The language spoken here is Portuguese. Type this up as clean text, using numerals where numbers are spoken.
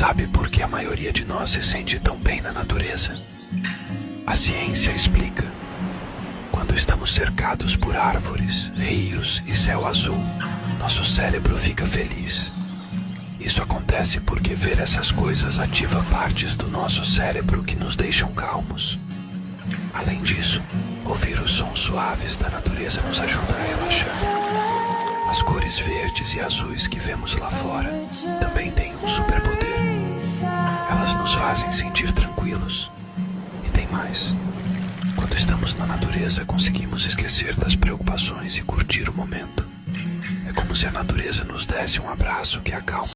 Sabe por que a maioria de nós se sente tão bem na natureza? A ciência explica. Quando estamos cercados por árvores, rios e céu azul, nosso cérebro fica feliz. Isso acontece porque ver essas coisas ativa partes do nosso cérebro que nos deixam calmos. Além disso, ouvir os sons suaves da natureza nos ajuda a relaxar. As cores verdes e azuis que vemos lá fora também têm um superpoder. Elas nos fazem sentir tranquilos. E tem mais. Quando estamos na natureza, conseguimos esquecer das preocupações e curtir o momento. É como se a natureza nos desse um abraço que acalma